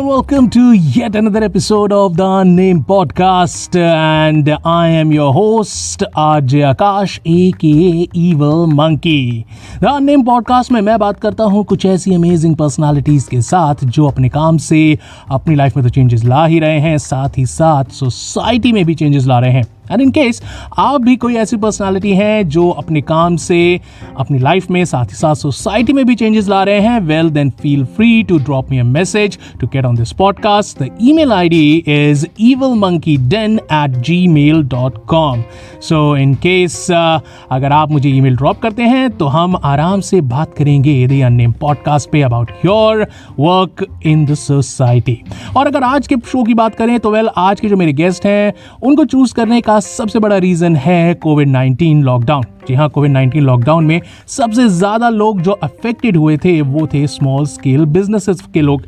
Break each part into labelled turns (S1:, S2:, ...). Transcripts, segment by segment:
S1: and welcome to yet another episode of the Unnamed Podcast. And I am your host, RJ Akash, aka Evil Monkey. The Unnamed Podcast में मैं बात करता हूँ कुछ ऐसी amazing personalities के साथ जो अपने काम से अपनी लाइफ में तो चेंजेस ला ही रहे हैं, साथ ही साथ सोसाइटी में भी चेंजेस ला रहे हैं. एंड इन केस आप भी कोई ऐसी पर्सनालिटी हैं जो अपने काम से अपनी लाइफ में साथ ही साथ सोसाइटी में भी चेंजेस ला रहे हैं, well then feel free to drop me a message to get on this podcast. The email ID is evilmonkeyden@gmail.com. So in case अगर आप मुझे ईमेल ड्रॉप करते हैं तो हम आराम से बात करेंगे द अननेम्ड पॉडकास्ट पे about your work in the society. और अगर आज के शो की बात करें तो वेल आज के जो मेरे गेस्ट हैं उनको चूज करने का सबसे बड़ा रीजन है कोविड-19 लॉकडाउन. जी हाँ, कोविड-19 लॉकडाउन में सबसे ज़्यादा लोग जो अफेक्टेड हुए थे वो थे स्मॉल स्केल बिजनेसेस के लोग.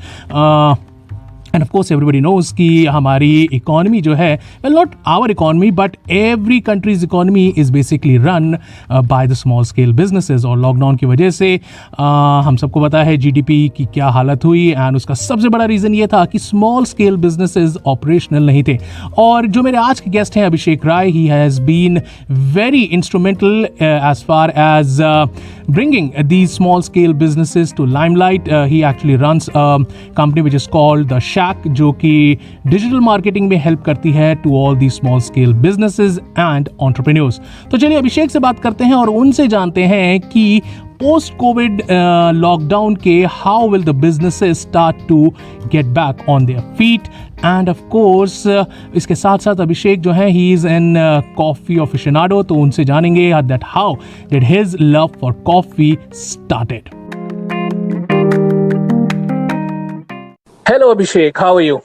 S1: And of course everybody knows कि हमारी इकोनॉमी जो है, well not our economy but every country's economy is basically run by the small scale businesses. और लॉकडाउन की वजह से हम सबको पता है जीडीपी की क्या हालत हुई, एंड उसका सबसे बड़ा रीज़न ये था कि स्मॉल स्केल बिजनेसेस ऑपरेशनल नहीं थे. और जो मेरे आज के गेस्ट हैं Abhishek Rai, he has been very instrumental as far as bringing these small scale businesses to limelight. He actually runs a company which is called The Shack, जो कि digital marketing में help करती है to all these small scale businesses and entrepreneurs. तो चलिए अभिषेक से बात करते हैं और उनसे जानते हैं कि पोस्ट कोविड लॉकडाउन के how will the businesses start to get back on their feet. And of course इसके साथ साथ अभिषेक जो है he is an coffee aficionado, तो उनसे जानेंगे that how did his love for coffee started. Hello Abhishek, how are you?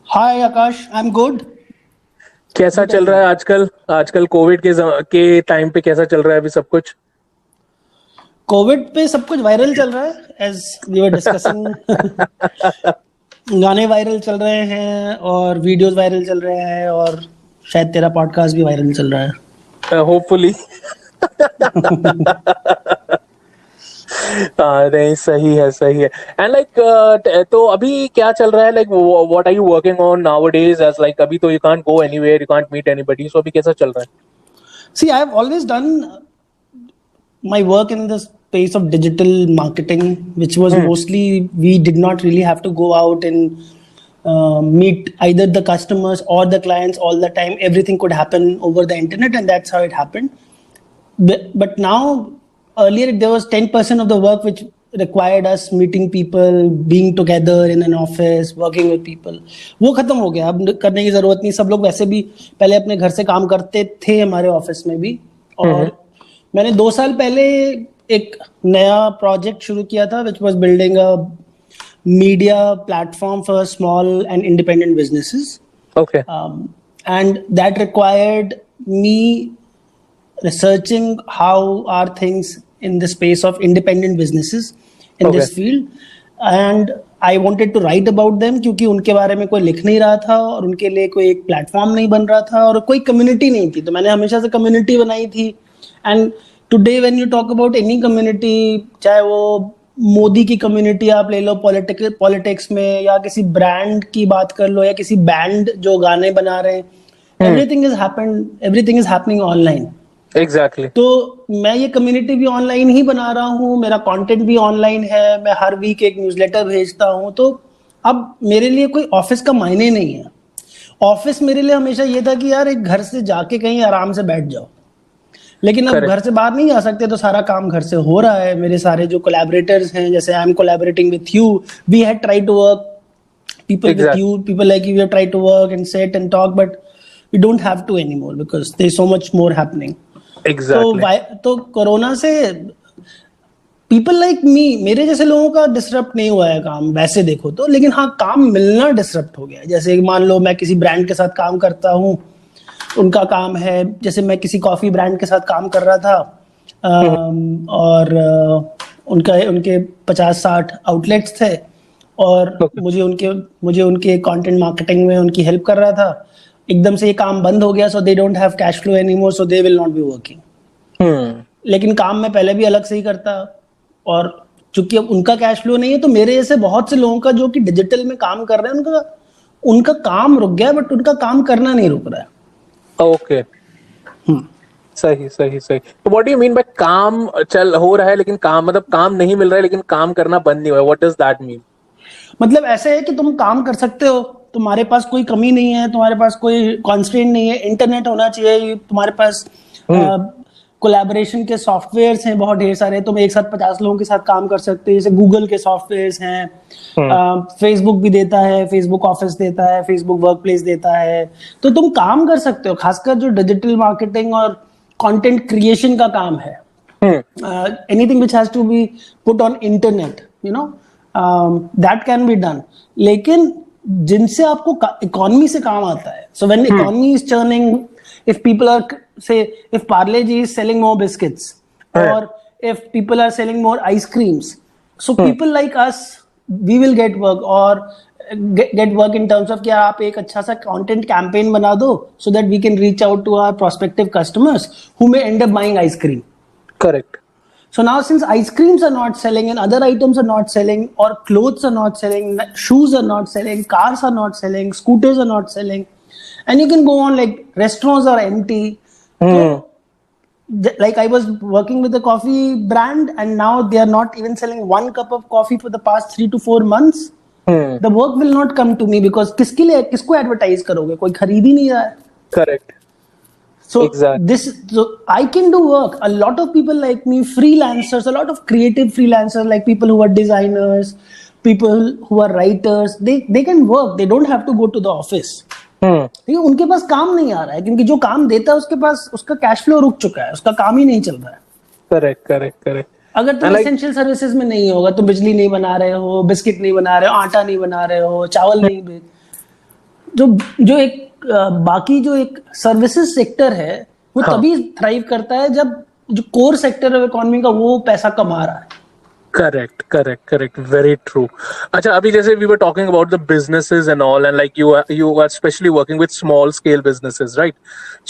S2: Hi Aakash, I am good.
S1: कैसा चल रहा है आजकल कोविड के टाइम पे कैसा चल रहा है अभी सब कुछ?
S2: कोविड पे सब कुछ वायरल चल रहा है, एज वी वर डिस्कसिंग. गाने वायरल चल रहे हैं और वीडियोस वायरल चल रहे हैं और शायद तेरा पॉडकास्ट भी वायरल चल रहा है.
S1: होपफुली. नहीं, सही है. एंड लाइक तो अभी क्या चल रहा है, like what are you working on nowadays, as like अभी तो you can't go anywhere, you can't meet anybody, so अभी कैसा चल रहा है?
S2: See, I have always done my work in the space of digital marketing, which was mostly we did not really have to go out and meet either the customers or the clients all the time. Everything could happen over the internet, and that's how it happened. But now, earlier there was 10% of the work which required us meeting people, being together in an office, working with people. वो खत्म हो गया, अब करने की जरूरत नहीं. सब लोग वैसे भी पहले अपने घर से काम करते थे, हमारे ऑफिस में भी. और मैंने 2 साल पहले एक नया प्रोजेक्ट शुरू किया था which was building a media platform for small and independent businesses.
S1: Okay.
S2: And that required me researching how are things in the space of independent businesses in this field, and I wanted to write about them क्योंकि उनके बारे में कोई लिख नहीं रहा था और उनके लिए कोई एक प्लेटफॉर्म नहीं बन रहा था और कोई कम्युनिटी नहीं थी. तो मैंने हमेशा से कम्युनिटी बनाई थी. And today when you talk about any community, चाहे वो मोदी की कम्युनिटी आप ले लो पॉलिटिक्स में, या किसी ब्रांड की बात कर लो, या किसी बैंड जो गाने बना रहे हैं, everything is happening online.
S1: Exactly.
S2: तो मैं ये कम्युनिटी भी ऑनलाइन ही बना रहा हूँ, मेरा कंटेंट भी ऑनलाइन है, मैं हर वीक एक न्यूज़लेटर भेजता हूँ. तो अब मेरे लिए कोई ऑफिस का मायने नहीं है. ऑफिस मेरे लिए हमेशा ये था कि यार एक घर से जाके कहीं आराम से बैठ जाओ, लेकिन अब घर से बाहर नहीं जा सकते, तो सारा काम घर से हो रहा है. मेरे सारे जो कोलैबोरेटर्स हैं, जैसे I am collaborating with you, we had tried to work people with you, people like you have tried to work and sit and talk, but we don't have to anymore because there's so much more happening.
S1: Exactly.
S2: तो corona से people like me, मेरे जैसे लोगों का disrupt नहीं हुआ है काम वैसे देखो तो, लेकिन हाँ काम मिलना डिसरप्ट हो गया है. जैसे मान लो मैं किसी ब्रांड के साथ काम करता हूँ, उनका काम है, जैसे मैं किसी कॉफी ब्रांड के साथ काम कर रहा था और उनके 50-60 आउटलेट्स थे और मुझे उनके कंटेंट मार्केटिंग में उनकी हेल्प कर रहा था. एकदम से ये काम बंद हो गया, so they don't have cash flow anymore, so they will not be working. लेकिन काम मैं पहले भी अलग से ही करता और चूंकि अब उनका कैश फ्लो नहीं है, तो मेरे जैसे बहुत से लोगों का जो कि डिजिटल में काम कर रहे हैं, उनका उनका काम रुक गया, बट उनका काम करना नहीं रुक रहा है।
S3: ओके, सही सही सही। तो what do you mean by काम चल हो रहा है लेकिन काम मतलब काम नहीं मिल रहा है लेकिन काम करना बंद नहीं हुआ है, व्हाट डज दैट मीन?
S2: मतलब ऐसे है कि तुम काम कर सकते हो, तुम्हारे पास कोई कमी नहीं है, तुम्हारे पास कोई कॉन्स्ट्रेंट नहीं है, इंटरनेट होना चाहिए, तुम्हारे पास कोलैबोरेशन के सॉफ्टवेयर्स हैं बहुत ढेर सारे, तुम एक साथ 50 लोगों के साथ काम कर सकते हो, जैसे गूगल के सॉफ्टवेयर्स हैं, फेसबुक भी देता है, फेसबुक ऑफिस देता है, फेसबुक वर्क प्लेस देता है, तो तुम काम कर सकते हो। खासकर जो डिजिटल मार्केटिंग और कंटेंट क्रिएशन का काम है, anything which has to be put on internet, you know, that can be done. लेकिन जिनसे आपको इकोनॉमी से काम आता है, so when economy is churning, if people are, say, if Parle Ji is selling more biscuits, or if people are selling more ice creams, so people like us, we will get work, or get work in terms of कि आप एक अच्छा सा content campaign बना दो, so that we can reach out to our prospective customers who may end up buying ice cream.
S3: Correct.
S2: So now since ice creams are not selling and other items are not selling, or clothes are not selling, shoes are not selling, cars are not selling, scooters are not selling, and you can go on, like restaurants are empty. So, like I was working with a coffee brand and now they are not even selling one cup of coffee for the past 3 to 4 months. The work will not come to me because किसके लिए, किसको advertise करोगे, कोई खरीद ही नहीं रहा है।
S3: Correct.
S2: So
S3: Exactly.
S2: so I can do work. A lot of people like me, freelancers, a lot of creative freelancers, like people who are designers, people who are writers, they can work. They don't have to go to the office. लेकिन उनके पास काम नहीं आ रहा है क्योंकि जो काम देता है उसके पास, उसका कैश फ्लो रुक चुका है, उसका काम ही नहीं चल रहा है।
S3: Correct correct correct.
S2: अगर तुम एसेंशियल सर्विसेज में नहीं होगा, तुम बिजली नहीं बना रहे हो, बिस्किट नहीं बना रहे हो, आटा नहीं बना रहे हो, चावल नहीं बेच, जो एक बाकी जो एक सर्विसेज सेक्टर है वो तभी थ्राइव करता है जब जो कोर सेक्टर ऑफ इकोनॉमी का वो पैसा कमा रहा है।
S3: Correct correct correct, very true. अच्छा, अभी जैसे we were talking about the businesses and all, and like you are specially working with small scale businesses, right?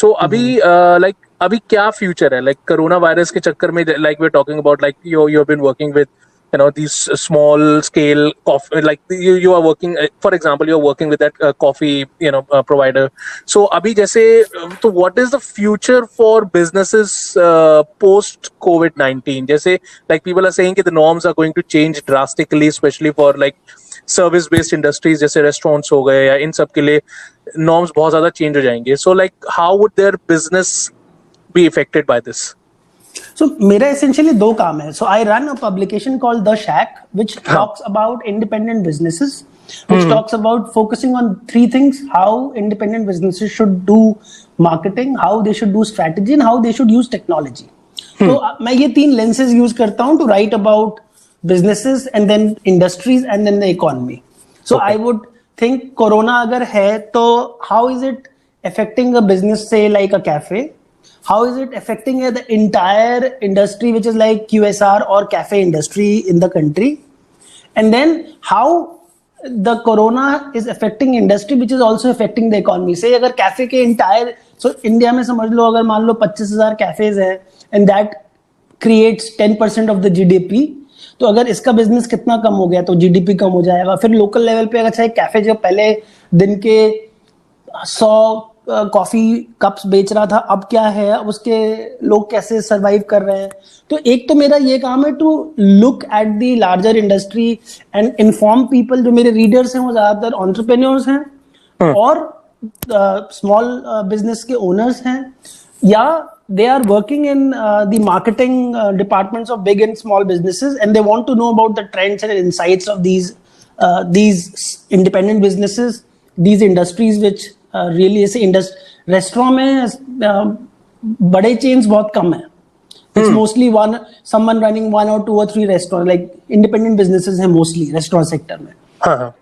S3: So अभी लाइक अभी क्या फ्यूचर है, लाइक कोरोना वायरस के चक्कर में, like we are talking about, like you have been working with these small scale coffee, like you are working, for example, you are working with that coffee provider. So abhi jaise so what is the future for businesses post COVID-19? Jaise like people are saying that the norms are going to change drastically, especially for like service based industries jaise restaurants ho gaye, ya in sab ke liye norms bahut zyada change ho jayenge. So like how would their business be affected by this?
S2: So मेरा essentially दो काम है. So I run a publication called The Shack, which talks about independent businesses, which talks about focusing on 3 things: how independent businesses should do marketing, how they should do strategy, and how they should use technology. So मैं ये 3 lenses use करता हूँ to write about businesses and then industries and then the economy. So I would think Corona अगर है तो how is it affecting a business, say like a cafe? How is it affecting the entire industry, which is like QSR or cafe industry in the country? And then how the corona is affecting industry, which is also affecting the economy. Say अगर cafe के entire, so India में समझ लो अगर मान लो 25,000 cafes हैं and that creates 10% of the GDP, तो अगर इसका बिजनेस कितना कम हो गया तो जीडीपी कम हो जाएगा। फिर लोकल लेवल पे अगर चाहे कैफे जो पहले दिन के 100 कॉफी कप्स बेच रहा था, अब क्या है, अब उसके लोग कैसे सरवाइव कर रहे हैं। तो एक तो मेरा ये काम है to look at the larger industry and inform people. जो मेरे रीडर्स हैं वो ज्यादातर एंटरप्रेन्योर्स हैं और स्मॉल बिजनेस के ओनर्स हैं, या they are working in the marketing departments of big and small businesses, and they want to know about the trends and insights of these independent businesses, these industries which really ऐसे restaurant में बड़े chains बहुत कम है। It's mostly someone running 1 or 2 or 3 restaurants, like independent businesses हैं mostly restaurant sector में।
S3: हाँ।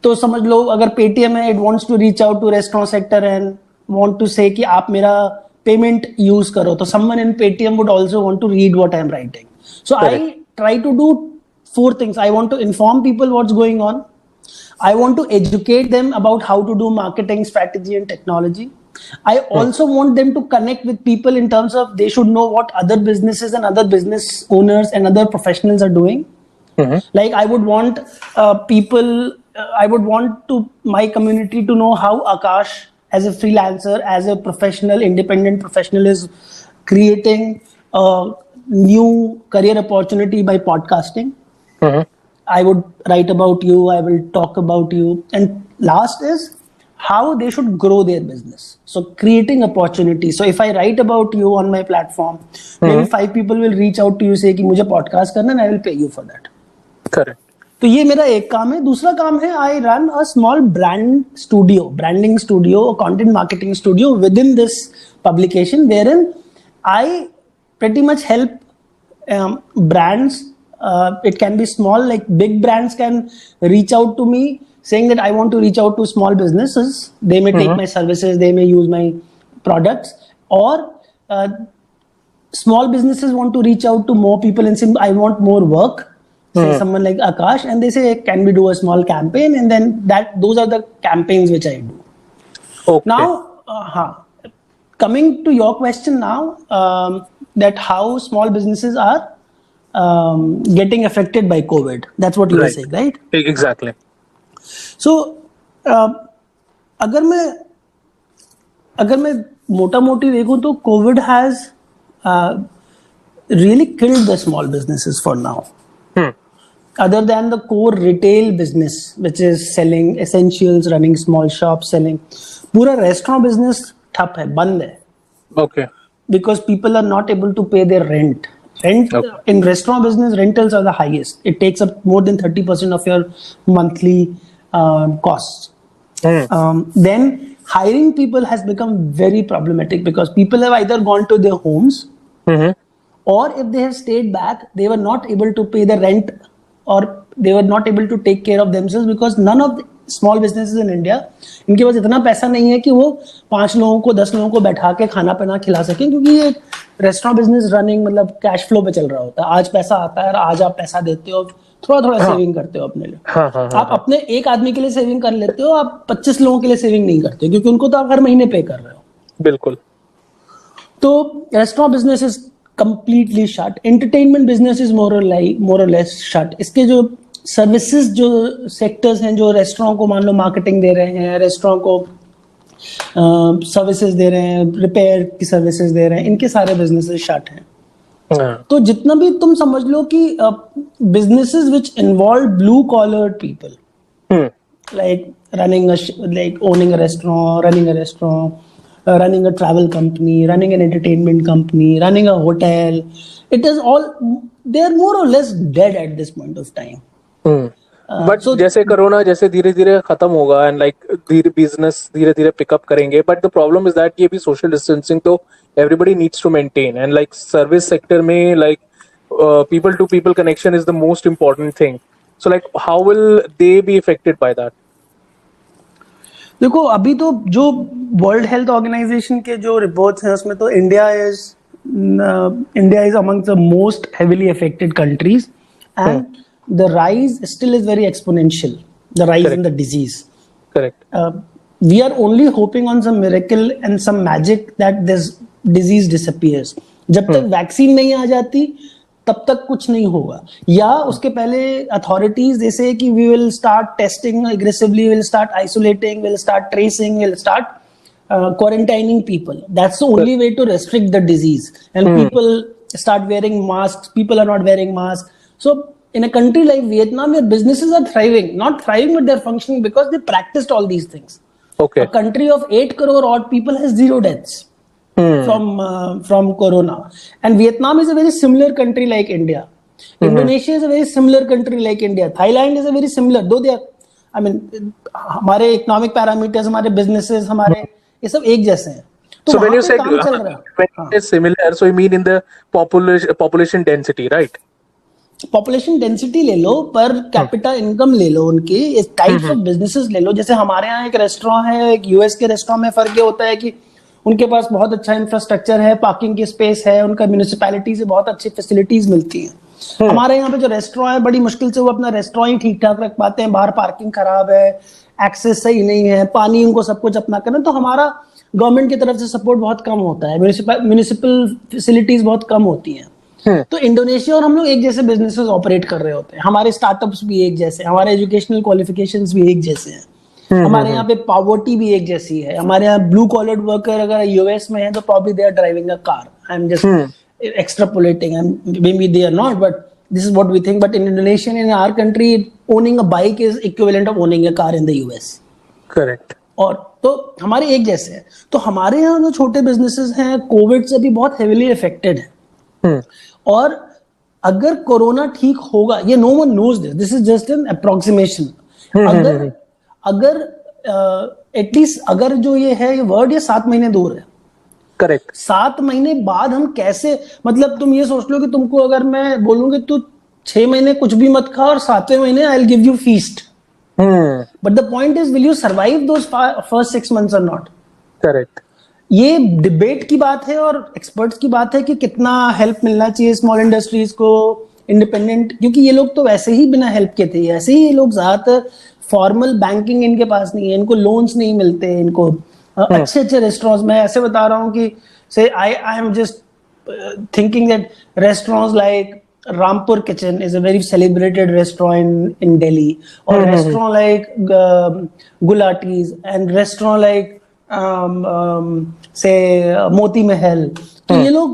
S2: तो समझ लो अगर पेटीएम है, it wants to reach out to restaurant sector and want to say कि आप मेरा पेमेंट यूज करो, तो someone in Paytm would also want to read what I am writing. So correct. I try to do 4 things. I want to inform people what's going on. I want to educate them about how to do marketing strategy and technology. I also want them to connect with people in terms of they should know what other businesses and other business owners and other professionals are doing. Like I would want I would want to my community to know how Akash, as a freelancer, as a professional, independent professional, is creating a new career opportunity by podcasting. I would write about you, I will talk about you. And last is how they should grow their business. So creating opportunity. So if I write about you on my platform, maybe 5 people will reach out to you, say कि मुझे podcast करना, and I will pay you for that.
S3: Correct.
S2: तो ये मेरा एक काम है. दूसरा काम है, I run a small branding studio, content marketing studio within this publication, wherein I pretty much help brands. It can be small, like big brands can reach out to me saying that I want to reach out to small businesses. They may take my services, they may use my products, or small businesses want to reach out to more people and say, I want more work. Say someone like Akash, and they say, can we do a small campaign? And then those are the campaigns which I do.
S3: Okay.
S2: Now, coming to your question now, that how small businesses are getting affected by COVID. That's what you were saying, right?
S3: Exactly.
S2: So, अगर मैं मोटा मोटी देखूं तो COVID has really killed the small businesses for now. Other than the core retail business, which is selling essentials, running small shops, selling, पूरा restaurant business ठप है, बंद है.
S3: Okay.
S2: Because people are not able to pay their rent. In restaurant business, rentals are the highest. It takes up more than 30% of your monthly costs. Then hiring people has become very problematic because people have either gone to their homes, or if they have stayed back, they were not able to pay the rent, or they were not able to take care of themselves, because none of the small businesses in India, इनके पास इतना पैसा नहीं है कि वो 5 लोगों को 10 लोगों को बैठा के खाना पीना खिला सकें, क्योंकि ये रेस्टोरेंट बिजनेस रनिंग मतलब कैश फ्लो पे चल रहा होता है. आज पैसा आता है, आज आप पैसा देते हो, थोड़ा सेविंग करते हो अपने लिए. आप अपने एक आदमी के लिए सेविंग कर लेते हो, आप 25 लोगों के लिए सेविंग नहीं करते, क्योंकि उनको तो आप हर महीने पे कर रहे हो.
S3: बिल्कुल.
S2: तो restaurant business is completely shut. Entertainment business is more or less shut. इसके जो सर्विसेज जो सेक्टर्स हैं, जो रेस्टोरेंट को मान लो मार्केटिंग दे रहे हैं, रेस्टोरेंट को सर्विसेज दे रहे हैं, रिपेयर की सर्विसेज दे रहे हैं, इनके सारे बिजनेसेस शट हैं. तो जितना भी तुम समझ लो कि businesses which involve blue collared people, like owning a restaurant, running a travel company, running an entertainment company, running a hotel, they are more or less dead at this point of time.
S3: But जैसे corona जैसे धीरे धीरे खत्म होगा and like business धीरे धीरे pick up करेंगे, but the problem is that ये भी सोशल डिस्टेंसिंग तो everybody needs to maintain, and like service sector में like people to people connection is the most important thing. So like how will they be affected by that?
S2: देखो, अभी तो जो world health organisation के जो reports हैं उसमें तो India is among the most heavily affected countries, and the rise still is very exponential, the rise in the disease.
S3: Correct.
S2: We are only hoping on some miracle and some magic that this disease disappears. जब तक vaccine नहीं आ जाती तब तक कुछ नहीं होगा, या उसके पहले अथॉरिटीज जैसे कि we will start testing aggressively, will start isolating, will start tracing, will start quarantining people. That's the only way to restrict the disease. And people start wearing masks. People are not wearing masks. So in a country like Vietnam, where businesses are thriving, not thriving, but they're functioning because they practiced all these things.
S3: Okay.
S2: A country of 8 crore odd people has 0 deaths from corona. And Vietnam is a very similar country like India. Indonesia is a very similar country like India. Thailand is a very similar, though they are, I mean, हमारे economic parameters, हमारे businesses, हमारे ये सब एक जैसे हैं. तो
S3: so when you
S2: पे
S3: said
S2: काम चल रहा है.
S3: when it is similar, so you mean in the population density, right?
S2: Population density ले लो, पर कैपिटा इनकम ले लो, उनके टाइप्स ऑफ बिजनेसेस ले लो. जैसे हमारे यहाँ एक रेस्टोरेंट है, एक यूएस के रेस्टोरेंट में फर्क ये होता है कि उनके पास बहुत अच्छा इंफ्रास्ट्रक्चर है, पार्किंग की स्पेस है, उनका म्यूनिसिपैलिटी से बहुत अच्छी फैसिलिटीज मिलती हैं. हमारे यहाँ पे जो रेस्टोरेंट है, बड़ी मुश्किल से वो अपना रेस्टोरेंट ही ठीक ठाक रख पाते हैं. बाहर पार्किंग खराब है, एक्सेस सही नहीं है, पानी उनको सब कुछ अपना करना. तो हमारा गवर्नमेंट की तरफ से सपोर्ट बहुत कम होता है, म्यूनिसिपल फैसिलिटीज बहुत कम होती हैं. तो इंडोनेशिया और हम लोग एक जैसे बिजनेसेस ऑपरेट कर रहे होते हैं, हमारे स्टार्टअप्स भी एक जैसे, हमारे एजुकेशनल क्वालिफिकेशंस भी एक जैसे हैं, हमारे यहाँ पे पॉवर्टी भी एक जैसी है, हमारे यहाँ ब्लू कॉलर वर्कर अगर यूएस में है तो probably they are driving a car, I am just extrapolating, maybe they are not, but this is what we think. But in Indonesia, in our country, owning a bike is equivalent of owning a car in the US.
S3: Correct.
S2: और तो हमारे एक जैसे हैं। तो हमारे यहाँ जो छोटे बिजनेसेस हैं कोविड से भी बहुत हेविली अफेक्टेड है, और अगर कोरोना ठीक होगा, ये no one knows this is just an approximation, अगर एटलीस्ट अगर जो ये है ये वर्ड, ये 7 महीने दूर है।
S3: करेक्ट।
S2: 7 महीने बाद हम कैसे, मतलब तुम ये सोच लो कि तुमको अगर मैं बोलूंगी तू 6 महीने कुछ भी मत खा और 7वें महीने I will give you feast, but the point is will you survive those first 6 months और नॉट?
S3: करेक्ट।
S2: ये डिबेट की बात है और एक्सपर्ट्स की बात है कि कितना हेल्प मिलना चाहिए स्मॉल इंडस्ट्रीज को, इंडिपेंडेंट, क्योंकि ये लोग तो वैसे ही बिना हेल्प के थे, ऐसे ही ये लोग ज्यादातर फॉर्मल बैंकिंग इनके पास नहीं है, इनको लोन्स नहीं मिलते, इनको अच्छे अच्छे रेस्टोरेंट्स में ऐसे बता रहा हूँ कि से आई am just thinking that restaurants like Rampur Kitchen is a very celebrated restaurant in Delhi, or restaurant like Gulati's, and restaurant like say Moti Mahal. तो ये लोग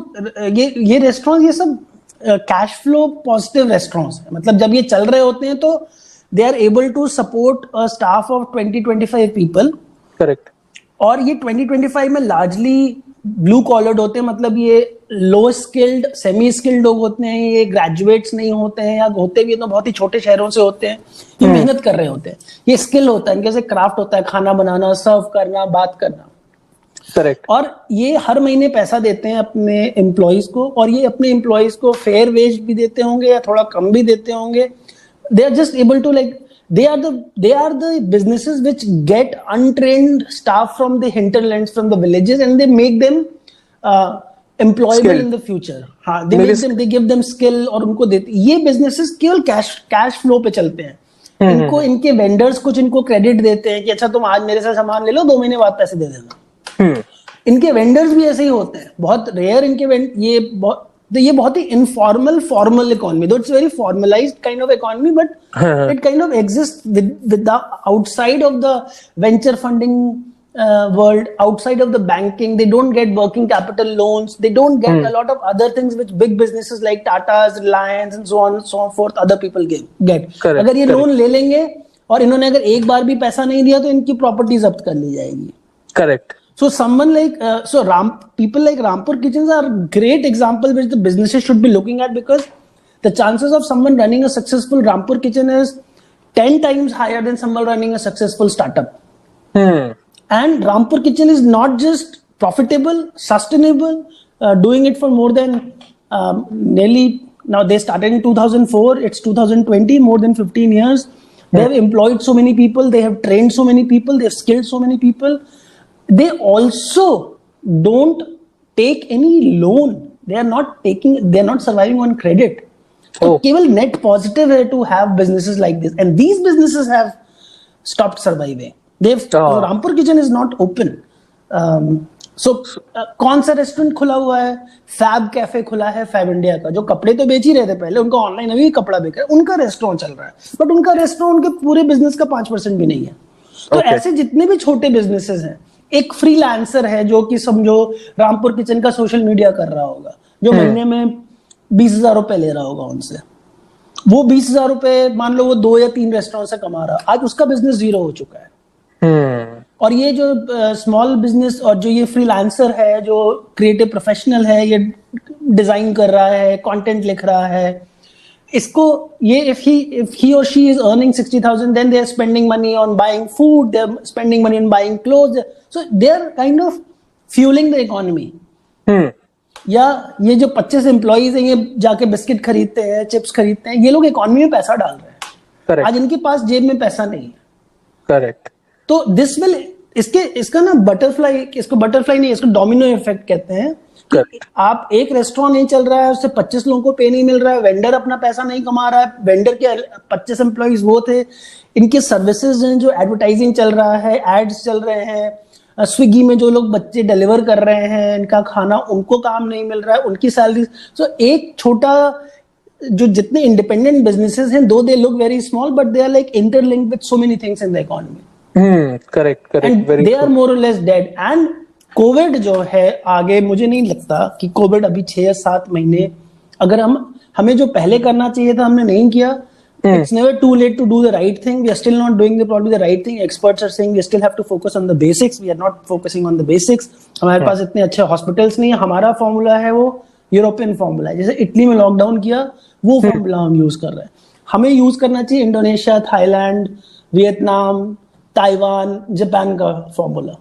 S2: ये रेस्टोरेंट, ये सब कैश फ्लो पॉजिटिव रेस्टोरेंट्स है, मतलब जब ये चल रहे होते हैं तो they are able to support a staff of 20-25 people.
S3: Correct.
S2: और ये 20-25 में लार्जली ब्लू कॉलर्ड होते हैं, मतलब ये लो स्किल्ड सेमी स्किल्ड लोग होते हैं, ये ग्रेजुएट्स नहीं होते हैं, या होते भी तो बहुत ही छोटे शहरों से होते हैं, ये मेहनत कर रहे होते हैं, ये स्किल होता है इनके से, क्राफ्ट होता है, खाना बनाना, सर्व करना, बात करना।
S3: करेक्ट।
S2: और ये हर महीने पैसा देते हैं अपने एम्प्लॉइज को, और ये अपने एम्प्लॉइज को फेयर वेज भी देते होंगे या थोड़ा कम भी देते होंगे। They are just able to like they are the businesses which get untrained staff from the hinterlands, from the villages, and they make them employable
S3: Skilled.
S2: in the future. हाँ, they give them skill और उनको देते, ये businesses केवल cash flow पे चलते हैं। इनको इनके vendors कुछ इनको credit देते हैं कि अच्छा तुम आज मेरे से सामान ले लो, 2 महीने बाद पैसे दे देना। इनके vendors भी ऐसे ही होते हैं, बहुत rare इनके ये बहुत ही इनफॉर्मल फॉर्मल इकोनॉमी, दो it's very formalised kind of economy, but it kind of exist with the outside of the venture funding world, outside of the banking. They don't get working capital loans, they don't get a lot of other things which big businesses like Tata's, Reliance and so on so forth other people get. अगर ये loan ले लेंगे और इन्होंने अगर एक बार भी पैसा नहीं दिया तो इनकी प्रॉपर्टी जब्त कर ली जाएगी।
S3: Correct.
S2: So someone like people like Rampur Kitchens are great example which the businesses should be looking at, because the chances of someone running a successful Rampur Kitchen is 10 times higher than someone running a successful startup. And Rampur Kitchen is not just profitable, sustainable, doing it for more than nearly, now they started in 2004, it's 2020, more than 15 years. They have employed so many people, they have trained so many people, they have skilled so many people. They also don't take any loan. They are not surviving on credit. So केवल net positive है to have businesses like this, and these businesses have stopped surviving. Rampur Kitchen is not open. कौन सा restaurant खुला हुआ है? Fab cafe खुला है, fab India का, जो कपड़े तो बेच ही रहे थे पहले, उनका ऑनलाइन अभी कपड़ा बेच रहा है, उनका रेस्टोरेंट चल रहा है, बट उनका रेस्टोरेंट के पूरे बिजनेस का 5% भी नहीं है। तो ऐसे जितने भी छोटे बिजनेसेस हैं, एक फ्रीलांसर है जो कि समझो रामपुर किचन का सोशल मीडिया कर रहा होगा, जो महीने में 20,000 रुपए ले रहा होगा उनसे, वो 20,000 रुपए मान लो वो 2 या 3 रेस्टोरेंट से कमा रहा, आज उसका बिजनेस 0 हो चुका है। और ये जो स्मॉल बिजनेस और जो ये फ्रीलांसर है, जो क्रिएटिव प्रोफेशनल है, ये डिजाइन कर रहा है, कंटेंट लिख रहा है, इसको ये if he or she is earning 60,000, then they are spending money on buying food, they are spending money on buying clothes, so they are kind of fueling the economy. या ये जो 25 एम्प्लॉइज हैं, ये जाके बिस्किट खरीदते हैं, chips खरीदते हैं, ये लोग इकोनॉमी में पैसा डाल रहे हैं। Correct. आज इनके पास जेब में पैसा नहीं है।
S3: करेक्ट।
S2: तो दिस विल इसका ना बटरफ्लाई नहीं, इसको डोमिनो इफेक्ट कहते हैं। आप एक रेस्टोरेंट नहीं चल रहा है, उससे 25 लोगों को पे नहीं मिल रहा है, वेंडर अपना पैसा नहीं कमा रहा है, वेंडर के 25 एम्प्लॉइज वो थे, इनके सर्विसेज हैं, जो एडवर्टाइजिंग चल रहा है, एड्स चल रहे हैं, स्विगी में जो लोग बच्चे डिलीवर कर रहे हैं, इनका खाना, उनको काम नहीं मिल रहा है, उनकी सैलरी। सो एक छोटा, जो जितने इंडिपेंडेंट बिजनेसेस हैं, though they look very small but they are like interlinked with so many things in the economy,
S3: correct
S2: and
S3: correct, very
S2: they are
S3: true.
S2: More और लेस डेड। एंड कोविड जो है आगे, मुझे नहीं लगता कि Covid अभी 6 या 7 महीने, अगर हमें जो पहले करना चाहिए था हमने नहीं किया। It's never too late to do the right thing. We are still not doing probably the right thing. Experts are saying we still have to focus on the basics. We are not focusing on the basics. हमारे पास इतने अच्छे hospitals नहीं है। हमारा formula है वो European formula है। जैसे इटली में लॉकडाउन किया, वो फॉर्मूला हम यूज कर रहे हैं। हमें यूज करना चाहिए Indonesia, Thailand, Vietnam, Taiwan, Japan का फॉर्मूला।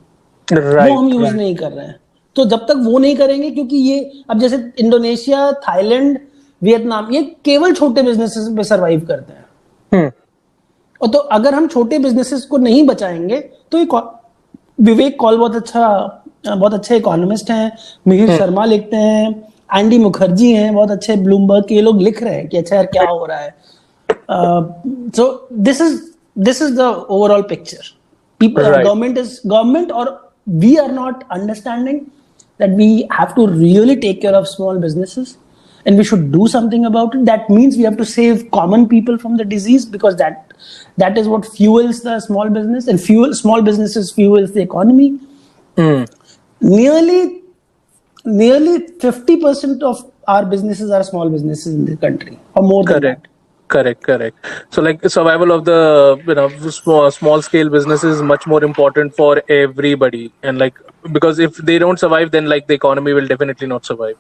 S2: वो हम यूज नहीं कर रहे हैं। तो जब तक वो नहीं करेंगे, क्योंकि ये अब जैसे इंडोनेशिया, थाईलैंड, वियतनाम, ये केवल छोटे बिजनेसेस पे सरवाइव करते हैं। और तो अगर हम छोटे बिजनेसेस को नहीं बचाएंगे तो विवेक कॉल बहुत अच्छे इकोनॉमिस्ट हैं, मिहिर शर्मा लिखते हैं, एंडी मुखर्जी हैं बहुत अच्छे, ब्लूमबर्ग के, ये लोग लिख रहे हैं कि अच्छा यार क्या हो रहा है। So this is the overall picture. Government और we are not understanding that we have to really take care of small businesses, and we should do something about it. That means we have to save common people from the disease, because that is what fuels the small business, and small businesses fuels the economy. Nearly 50% of our businesses are small businesses in the country, or more than that.
S3: Correct. So like the survival of the small scale business is much more important for everybody, and like because if they don't survive, then like the economy will definitely not survive.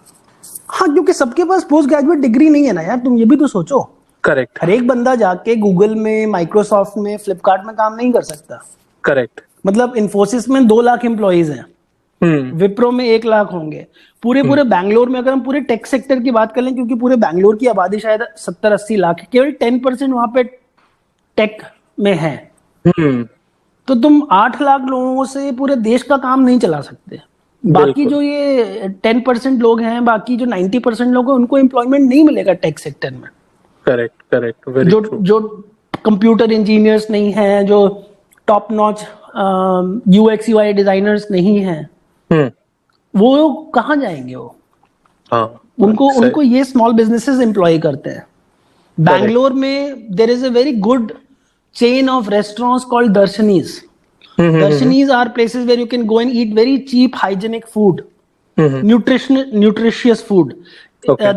S2: हाँ, क्योंकि सबके पास post graduate degree नहीं है ना यार, तुम ये भी तो सोचो।
S3: करेक्ट।
S2: हर एक बंदा जाके गूगल में, माइक्रोसॉफ्ट में, फ्लिपकार्ट में काम नहीं कर सकता।
S3: करेक्ट।
S2: मतलब इन्फोसिस में 2 लाख एम्प्लॉइज हैं, विप्रो में 1 लाख होंगे। पूरे बैंगलोर में अगर हम पूरे टेक सेक्टर की बात कर लें, क्योंकि पूरे बैंगलोर की आबादी शायद 70-80 लाख है, केवल 10% वहां पे टेक में है। तो तुम 8 लाख लोगों से पूरे देश का काम नहीं चला सकते। बाकी जो ये 10% लोग हैं, बाकी जो 90% लोग हैं, उनको एम्प्लॉयमेंट नहीं मिलेगा टेक सेक्टर में।
S3: Correct, very true.
S2: जो कंप्यूटर इंजीनियर्स नहीं है, जो top notch UX UI designers नहीं हैं, वो कहाँ जाएंगे? वो उनको ये स्मॉल बिजनेसेस एम्प्लॉय करते हैं। बैंगलोर में there is a very good chain of restaurants called Darshinis. Darshini's are places where you can go and eat very cheap, hygienic food, nutritious food.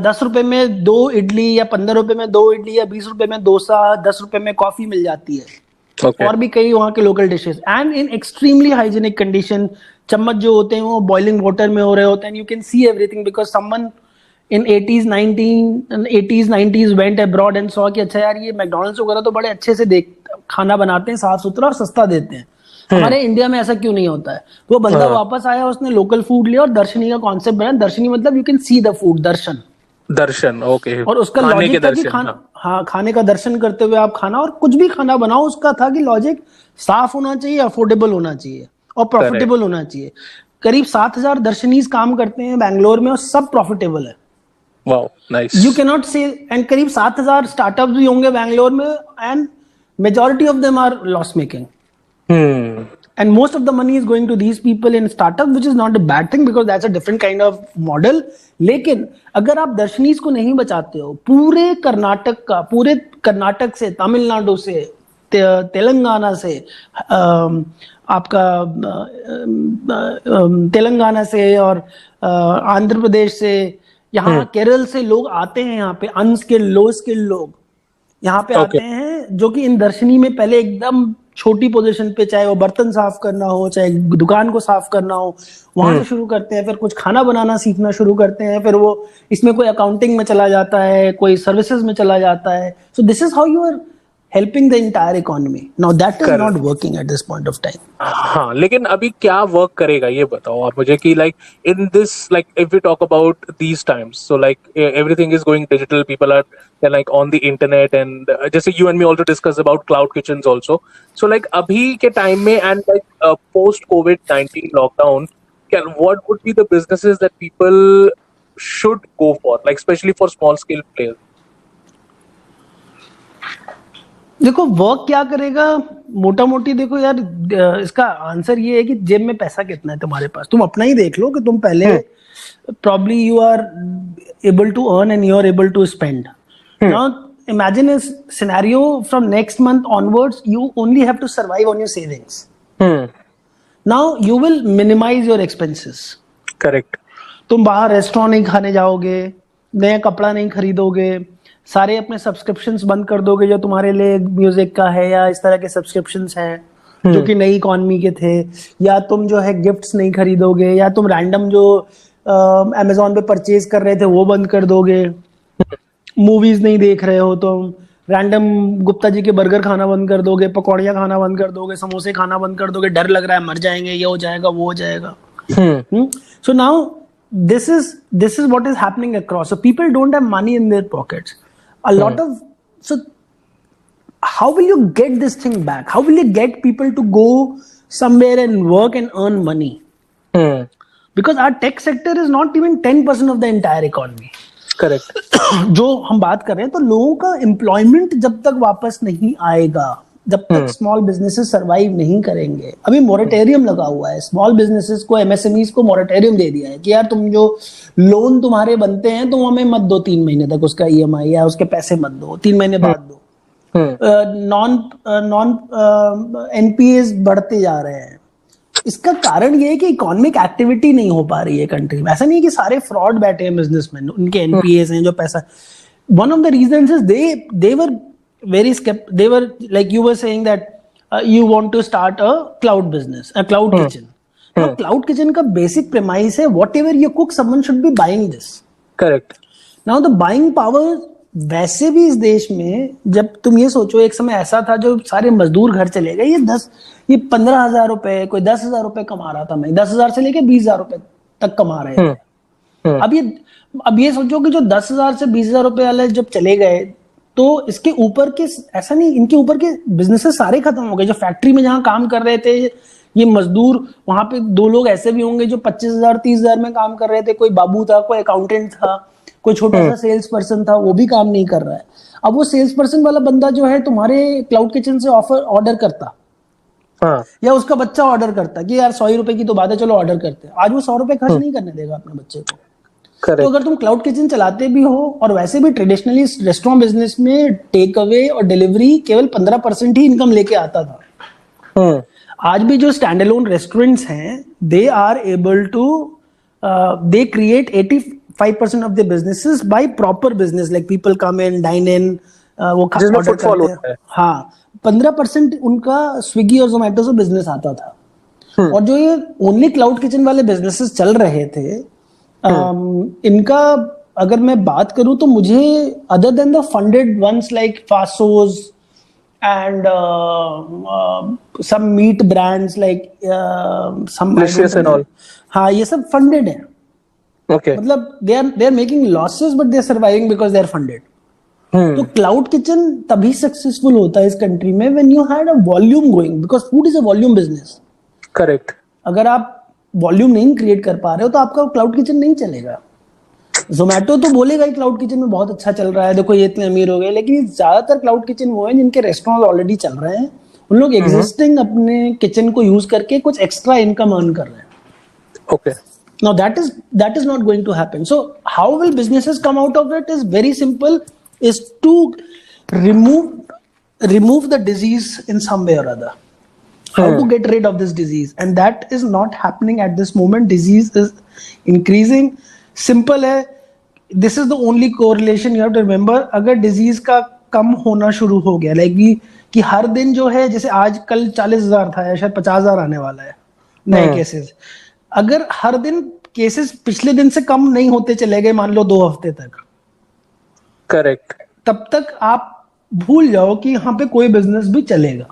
S2: 10 रुपए में 2 इडली, या 15 रुपए में 2 इडली, या 20 रुपए में डोसा, 10 रुपए में कॉफी मिल जाती है। और भी कई वहाँ के local dishes, and in extremely hygienic condition. चम्मच जो होते हैं वो बॉइलिंग वाटर में हो रहे होते हैं। You can see everything, because someone in 80s 90s went abroad and saw कि अच्छा यार ये मैकडॉनल्ड्स वगैरह तो बड़े अच्छे से खाना बनाते हैं, साफ सुथरा और सस्ता देते हैं। हमारे इंडिया में ऐसा क्यों नहीं होता है? वो बंदा वापस आया, उसने लोकल फूड लिया और दर्शनी का कॉन्सेप्ट बना। दर्शनी मतलब you can see the food, Darshan, okay. और उसका लॉजिक था कि खाने का दर्शन करते हुए आप खाना, और कुछ भी खाना बनाओ, उसका था कि लॉजिक साफ होना चाहिए, अफोर्डेबल होना चाहिए और प्रॉफिटेबल होना चाहिए। करीब 7,000 दर्शनीज काम करते हैं बैंगलोर में, और सब प्रॉफिटेबल है।
S3: Wow, nice.
S2: You can not say, and करीब 7,000 स्टार्टअप्स भी होंगे बैंगलोर में, and majority of them are loss making. And most of the money is going to these people in startup, which is not a bad thing because that's a different kind of model. लेकिन अगर आप दर्शनीज को नहीं बचाते हो, पूरे कर्नाटक से, तमिलनाडु से, तेलंगाना से, आपका तेलंगाना से और आंध्र प्रदेश से, यहाँ केरल से लोग आते हैं, यहाँ पे अनस्किल्ड, लो स्किल्ड लोग यहाँ पे आते हैं, जो कि इन दर्शनी में पहले एकदम छोटी पोजीशन पे, चाहे वो बर्तन साफ करना हो, चाहे दुकान को साफ करना हो, वहां से शुरू करते हैं। फिर कुछ खाना बनाना सीखना शुरू करते हैं, फिर वो इसमें कोई अकाउंटिंग में चला जाता है, कोई सर्विसेज में चला जाता है। So this is how you are helping the entire economy. Now that is not working at this point of time.
S3: हाँ, लेकिन अभी क्या वर्क करेगा ये बताओ आप मुझे कि like in this, like if we talk about these times, so like everything is going digital, people are they're like on the internet, and जैसे you and me also discussed about cloud kitchens also. So like अभी के time में and like post COVID-19 lockdown, what would be the businesses that people should go for, like especially for small scale players?
S2: देखो work क्या करेगा, मोटा मोटी देखो यार, इसका आंसर ये है कि जेब में पैसा कितना है तुम्हारे पास। तुम अपना ही देख लो कि तुम पहले probably you are able to earn and you are able to spend. Now imagine a scenario from next month onwards, you only have to survive on your savings. Now you will minimize your expenses.
S3: Correct.
S2: तुम बाहर restaurant नहीं खाने जाओगे, नया कपड़ा नहीं खरीदोगे, सारे अपने सब्सक्रिप्शंस बंद कर दोगे जो तुम्हारे लिए म्यूजिक का है या इस तरह के सब्सक्रिप्शंस हैं जो कि नई इकॉनमी के थे, या तुम जो है गिफ्ट्स नहीं खरीदोगे, या तुम रैंडम जो अमेजोन पे परचेज कर रहे थे वो बंद कर दोगे, मूवीज नहीं देख रहे हो तुम, रैंडम गुप्ता जी के बर्गर खाना बंद कर दोगे, पकौड़ियाँ खाना बंद कर दोगे, समोसे खाना बंद कर दोगे, डर लग रहा है मर जाएंगे, ये हो जाएगा वो हो जाएगा. So now this is what is happening across. So people don't have money in their pockets. A lot of, so how will you get this thing back? How will you get people to go somewhere and work and earn money? Because our tech sector is not even 10% of the entire economy.
S3: Correct.
S2: जो हम बात कर रहे हैं, तो लोगों का employment जब तक वापस नहीं आएगा, जब तक स्मॉल बिजनेसेस सरवाइव नहीं करेंगे. अभी मोरेटोरियम लगा हुआ है स्मॉल बिजनेसेस को, एमएसएमईज को मोरेटोरियम दे दिया है कि यार तुम जो लोन तुम्हारे बनते हैं तुम हमें मत दो 3 महीने तक, उसका ईएमआई या उसके पैसे मत दो, 3 महीने बाद दो. नॉन एनपीएस बढ़ते जा रहे हैं. इसका कारण ये है कि इकोनॉमिक एक्टिविटी नहीं हो पा रही है कंट्री में. ऐसा नहीं है कि सारे फ्रॉड बैठे हैं बिजनेसमैन, उनके एनपीएस हैं जो पैसा. One of the reasons is they were very they were like you were saying that you want to start a cloud business, a cloud kitchen. Now cloud kitchen का basic premise है whatever you cook someone should be buying this.
S3: Correct.
S2: Now the buying power, वैसे भी इस देश में जब तुम ये सोचो, एक समय ऐसा था जो सारे मजदूर घर चले गए, ये 15,000 रुपए, कोई 10,000 रुपए कमा रहा था, मैं 10,000 से लेके 20,000 रुपए तक कमा रहे थे. अब ये सोचो कि जो 10,000 से 20,000 रुपए वाले जब चले गए, तो इसके ऊपर के, ऐसा नहीं, इनके ऊपर के बिजनेसेस सारे खत्म हो गए. जो फैक्ट्री में जहां काम कर रहे थे ये मजदूर, वहां पे 2 लोग ऐसे भी होंगे जो 25,000 30,000 में काम कर रहे थे. कोई बाबू था, कोई अकाउंटेंट था, कोई छोटा सा सेल्स पर्सन था, वो भी काम नहीं कर रहा है. अब वो सेल्स पर्सन वाला बंदा जो है तुम्हारे क्लाउड किचन से ऑर्डर करता, या उसका बच्चा ऑर्डर करता कि यार 100 रुपए की तो बात है, चलो ऑर्डर करते हैं. आज वो 100 रुपए खर्च नहीं करने देगा अपने बच्चे को. तो अगर तुम क्लाउड किचन चलाते भी हो, और वैसे भी ट्रेडिशनली रेस्टोरेंट बिजनेस में टेक अवे और डिलीवरी केवल 15% ही इनकम लेके आता था. आज भी जो स्टैंड अलोन रेस्टोरेंट्स हैं, they are able to, they create 85% of the businesses by proper business, like people come in, dine in, वो ऑर्डर करते हैं. हाँ, 15% उनका स्विगी और जोमेटो से बिजनेस आता था. और जो ये ओनली क्लाउड किचन वाले बिजनेसेस चल रहे थे, इनका अगर मैं बात करूं तो मुझे, other than the funded ones like Faasos and some meat brands like some, हाँ, ये सब फंडेड है.
S3: Okay.
S2: मतलब they are making losses but they are surviving because they are funded. तो क्लाउड किचन तभी सक्सेसफुल होता है इस कंट्री में when you had a volume going, because food is a volume business.
S3: Correct.
S2: अगर आप वॉल्यूम नहीं क्रिएट कर पा रहे हो तो आपका क्लाउड किचन नहीं चलेगा. जोमेटो तो बोलेगा ही क्लाउड किचन में बहुत अच्छा चल रहा है, देखो ये इतने अमीर हो गए, लेकिन ज्यादातर क्लाउड किचन वो है जिनके रेस्टोरेंट ऑलरेडी चल रहे हैं. उन लोग एग्जिस्टिंग अपने किचन को यूज करके कुछ एक्स्ट्रा इनकम अर्न कर रहे हैं.
S3: Okay.
S2: Now that is not going to happen. So how will businesses come out of it is very simple, is to remove the disease in some way or other. How to get rid of this disease, and that is not happening at this moment. Disease is increasing. Simple है. This is the only correlation you have to remember. अगर disease का कम होना शुरू हो गया, like कि हर दिन जो है, जैसे आज कल 40,000 था या शायद 50,000 आने वाला है नए केसेस. अगर हर दिन केसेस पिछले दिन से कम नहीं होते चले गए, मान लो 2 हफ्ते तक,
S3: करेक्ट,
S2: तब तक आप भूल जाओ कि यहाँ पे कोई बिजनेस भी चलेगा.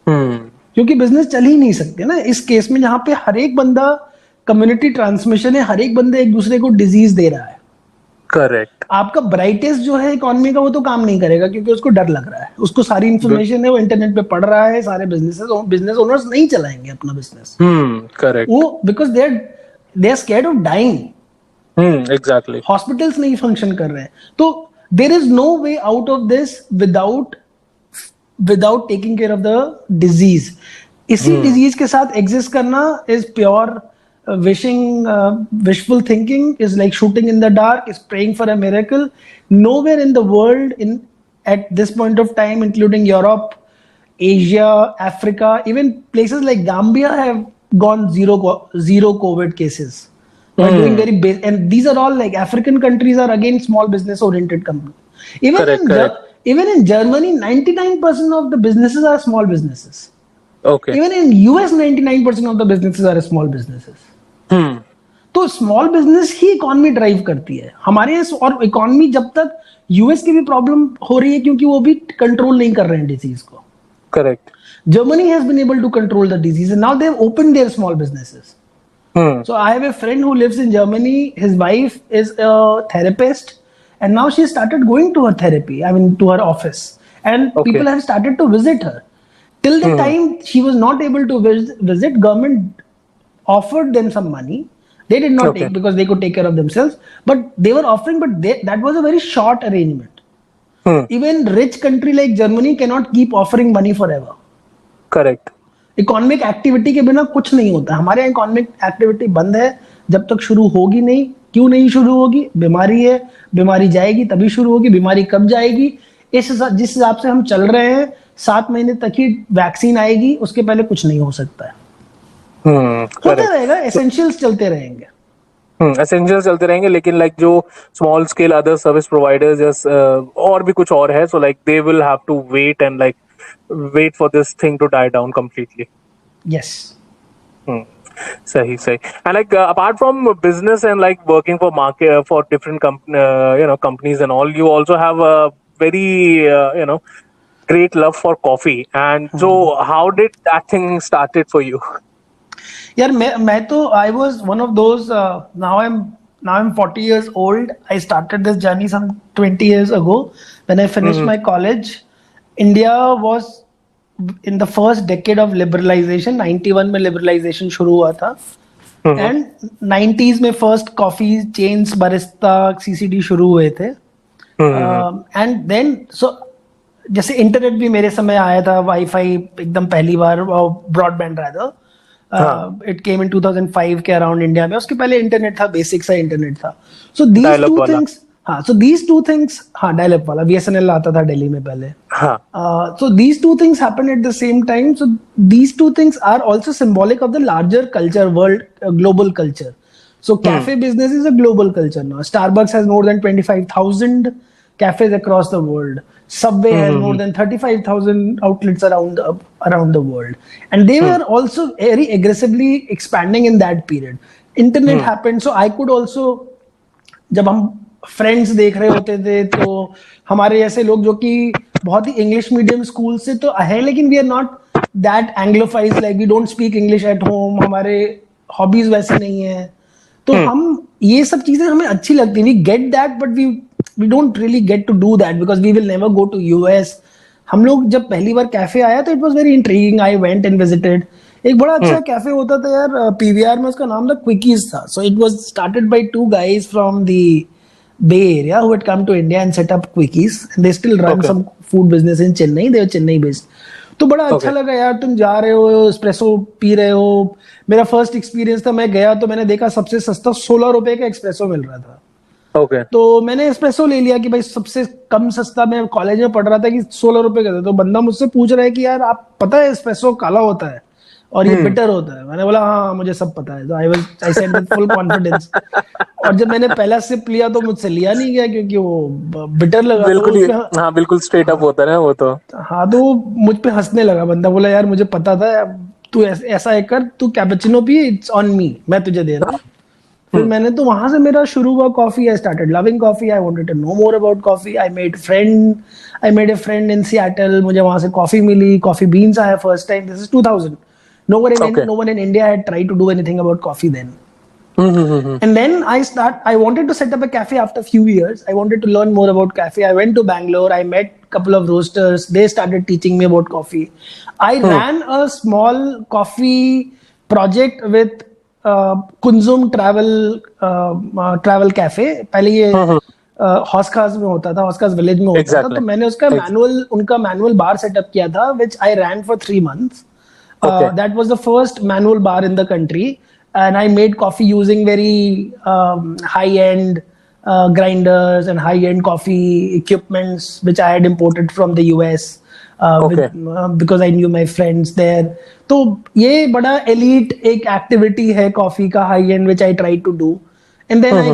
S2: क्योंकि बिजनेस चल ही नहीं सकते ना इस केस में, जहां पे हर एक बंदा कम्युनिटी ट्रांसमिशन है, हर एक बंदे एक दूसरे को डिजीज दे रहा है.
S3: करेक्ट.
S2: आपका ब्राइटेस्ट जो है इकोनॉमी का, वो तो काम नहीं करेगा क्योंकि उसको डर लग रहा है, उसको सारी इन्फॉर्मेशन है, वो इंटरनेट पे पढ़ रहा है. सारे बिजनेस ओनर्स नहीं चलाएंगे अपना बिजनेस.
S3: करेक्ट.
S2: वो because they are scared of dying.
S3: Exactly.
S2: Hospitals नहीं फंक्शन कर रहे हैं. तो there is no way out of this without without taking care of the disease. इसी disease के साथ exist करना is pure wishful thinking, is like shooting in the dark, is praying for a miracle. Nowhere in the world at this point of time, including Europe, Asia, Africa, even places like Gambia have gone zero COVID cases. We're doing very big, and these are all like African countries are again small business oriented companies. Even in Germany, 99% of the businesses are small businesses.
S3: Okay.
S2: Even in US, 99% of the businesses are small businesses. तो small business ही economy drive करती है हमारे यहाँ. और economy जब तक US की भी प्रॉब्लम हो रही है क्योंकि वो भी कंट्रोल नहीं कर रहे हैं डिजीज को.
S3: Correct.
S2: Germany has been able to control the disease and now they've opened their small businesses. So I have a friend who lives in Germany. His wife is a therapist and now she started going to her therapy, I mean to her office, and people have started to visit her. Till the time she was not able to visit, government offered them some money. They did not take because they could take care of themselves, but they were offering, but that was a very short arrangement. Even rich country like Germany cannot keep offering money forever.
S3: Correct.
S2: Economic activity के बिना कुछ नहीं होता. हमारे यहाँ economic activity बंद है जब तक शुरू होगी नहीं. क्यों नहीं शुरू होगी? बीमारी है, बीमारी जाएगी तभी शुरू होगी. बीमारी कब जाएगी? जिस हिसाब से हम चल रहे हैं 7 महीने तक ही वैक्सीन आएगी, उसके पहले कुछ नहीं हो सकता है. होता रहेगा, एसेंशियल्स चलते रहेंगे.
S3: एसेंशियल्स चलते रहेंगे, लेकिन लाइक जो small scale other service providers और भी कुछ और है, so like they will have to wait and like wait for this thing to die down completely.
S2: Yes.
S3: Sahi. And like apart from business and like working for market for different companies and all, you also have a very great love for coffee. And so how did that thing started for you?
S2: यार मैं तो I was one of those. Now I'm 40 years old. I started this journey some 20 years ago when I finished my college. India was in the first decade of liberalization. 91 में liberalization शुरू हुआ था, and 90s में first coffee chains, barista, CCD शुरू हुए थे. And then so जैसे internet भी मेरे समय आया था, वाईफाई एकदम पहली बार, broadband rather. It came in 2005 के अराउंड इंडिया में. उसके पहले इंटरनेट था, बेसिक सा इंटरनेट था. So these two things, dial-up वाला BSNL आता था दिल्ली में पहले. So these two things happened at the same time. So these two things are also symbolic of the larger culture, global culture. So cafe business is a global culture now. Starbucks has more than 25,000 cafes across the world. Subway has more than 35,000 outlets around the world, and they were also very aggressively expanding in that period. Internet happened, so I could also, जब हम friends देख रहे होते थे तो हमारे जैसे लोग जो कि बहुत ही इंग्लिश मीडियम स्कूल से तो है, लेकिन we are not that anglophiles, like we don't speak English at home. हमारे हॉबीज वैसे नहीं है, तो हम ये सब चीजें हमें अच्छी लगती है. We get that, but we don't really get to do that because we will never go to US. हम लोग जब पहली बार कैफे आया तो it was very intriguing. I went and visited. एक बड़ा अच्छा कैफे होता था यार, पीवीआर में, उसका नाम था क्विकीज था. So it was started by 2 guys from the Bay Area who had come to India and set up Quickies, and they still run some food business in Chennai. They were Chennai based. तो बड़ा अच्छा लगा यार, तुम जा रहे हो, espresso P रहे हो. मेरा फर्स्ट एक्सपीरियंस था, मैं गया तो मैंने देखा सबसे सस्ता 16 रुपए का एक्सप्रेसो मिल रहा था. तो मैंने एस्प्रेसो ले लिया कि भाई सबसे कम सस्ता. मैं कॉलेज में पढ़ रहा था कि 16 रुपए का था. तो बंदा मुझसे पूछ रहा है कि यार आप पता है एस्प्रेसो काला होता है और ये बिटर होता है. मैंने बोला हाँ मुझे सब पता है. तो I said with full confidence. और जब मैंने पहला सिप लिया तो मुझसे लिया नहीं गया क्योंकि वो बिटर लगा.
S3: बिल्कुल स्ट्रेट अप होता है वो तो. हाँ,
S2: तो मुझ पे हंसने लगा. बंदा बोला यार मुझे पता था, तू ऐसा कर, तू cappuccino P, it's on me, मैं तुझे दे रहा हूँ. फिर मैंने तो वहां से मेरा शुरू हुआ coffee. I started loving coffee. I wanted to know more about coffee. I made a friend in Seattle. मुझे वहां से कॉफी मिली. कॉफी बीन्स आया first time. This is 2000. No one in India had tried to do anything about coffee then. And then I wanted to set up a cafe after a few years. I wanted to learn more about cafe. I went to Bangalore. I met a couple of roasters. They started teaching me about coffee. I ran a small coffee project with Kunzum Travel Cafe. पहले ये हौसखास में होता था, हौसखास village में होता था,
S3: Exactly.
S2: तो मैंने उसका उनका मैनुअल बार सेटअप किया था, विच आई रैन for 3 months.
S3: Okay.
S2: That was the first manual bar in the country, and I made coffee using very high-end grinders and high-end coffee equipments, which I had imported from the US.
S3: Okay.
S2: Because I knew my friends there. तो ये बड़ा elite एक activity है coffee का high end, which I tried to do, and then I